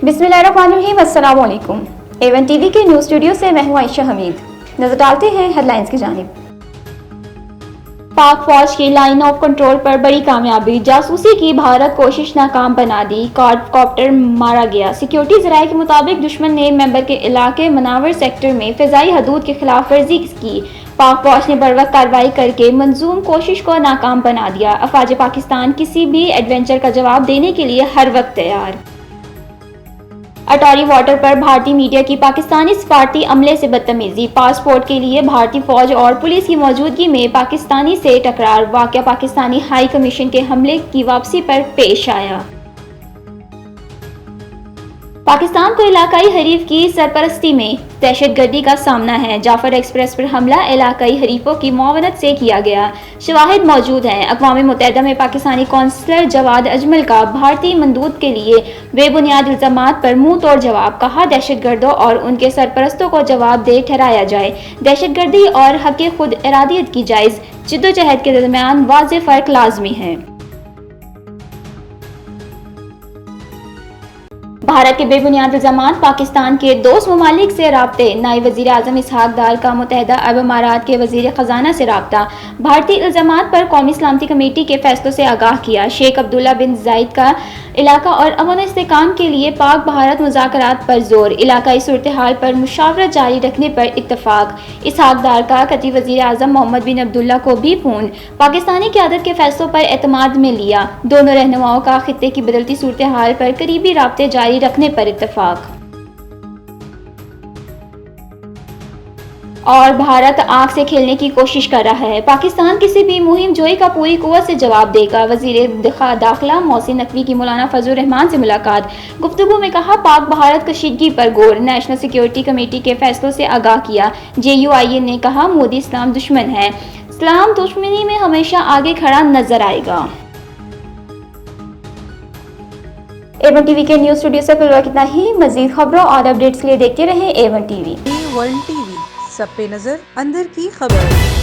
बिस्मिल्लाहिर्रहमानिर्रहीम, अस्सलाम वालेकुम। A1 टीवी के न्यूज़ स्टूडियो से मैं हूं आयशा हमीद। नजर डालते हैं हेडलाइंस की जानिब। पाक फौज की लाइन ऑफ कंट्रोल पर बड़ी कामयाबी, जासूसी की भारत कोशिश नाकाम बना दी, क्वाडकॉप्टर मारा गया। सिक्योरिटी ज़राए के मुताबिक दुश्मन ने मेंबर के इलाके मनावर सेक्टर में फ़िज़ाई हदूद की खिलाफ वर्जी की। पाक फौज ने बरवक्त कार्रवाई करके मंजूम कोशिश को नाकाम बना दिया। अफवाज पाकिस्तान किसी भी एडवेंचर का जवाब देने के लिए हर वक्त तैयार। अटॉरी वाटर पर भारतीय मीडिया की पाकिस्तानी सफारती अमले से बदतमीजी, पासपोर्ट के लिए भारतीय फौज और पुलिस की मौजूदगी में पाकिस्तानी से टकरार। वाक़या पाकिस्तानी हाई कमीशन के हमले की वापसी पर पेश आया। पाकिस्तान को इलाकाई हरीफ की सरपरस्ती में दहशतगर्दी का सामना है। जाफर एक्सप्रेस पर हमला इलाकाई हरीफों की मुआवनत से किया गया। शवाहिद मौजूद हैं। अक़वाम मुत्तहिदा में पाकिस्तानी कौंसलर जवाद अजमल का भारतीय मंदूब के लिए बेबुनियाद इल्ज़ामात पर मुंह तोड़ जवाब। कहा, दहशतगर्दों और उनके सरपरस्तों को जवाबदेह ठहराया जाए। दहशतगर्दी और हक़ खुद इरादियत की जायज़ जिद्दोजहद के दरमियान वाज़ेह फ़र्क लाज़मी है। भारत के बेबुनियाद इल्ज़ामात, पाकिस्तान के दोस्त ममालिक से राब्ते। नायब वज़ीर आज़म इसहाक डार का मुत्तहिदा अरब अमारात के वज़ीर ख़ज़ाना से राब्ता। भारतीय इल्ज़ामात पर कौमी सलामती कमेटी के फैसलों से आगाह किया। शेख अब्दुल्ला बिन ज़ायद का इलाका और अमन इस्तेहकाम के लिए पाक भारत मुज़ाकरात पर जोर। इलाकाई सूरत हाल पर मुशावरत जारी रखने पर इत्तफ़ाक। इसहाक डार का कतई वज़ीर आज़म मोहम्मद बिन अब्दुल्ला को भी फ़ोन। पाकिस्तानी क़यादत के फैसलों पर एतमाद में लिया। दोनों रहनुमाओं का खित्ते की बदलती सूरत हाल पर करीबी राब्ते जारी रखने पर इत्तफ़ाक। और भारत आग से खेलने की कोशिश कर रहा है। पाकिस्तान किसी भी मुहिम जोई का पूरी कुव्वत से जवाब देगा। वज़ीर दाखिला मोहसिन नकवी की मौलाना फजलुर रहमान से मुलाकात। गुफ्तगू में कहा, पाक भारत कशीदगी पर गौर। नेशनल सिक्योरिटी कमेटी के फैसलों से आगाह किया। JUIA ने कहा, मोदी इस्लाम दुश्मन है, इस्लाम दुश्मनी में हमेशा आगे खड़ा नजर आएगा। A1 टीवी के न्यूज़ स्टूडियो से फिलहाल इतना ही। मज़ीद खबरों और अपडेट्स के लिए देखते रहें A1 टीवी। A1 टीवी, सब पे नजर, अंदर की खबर।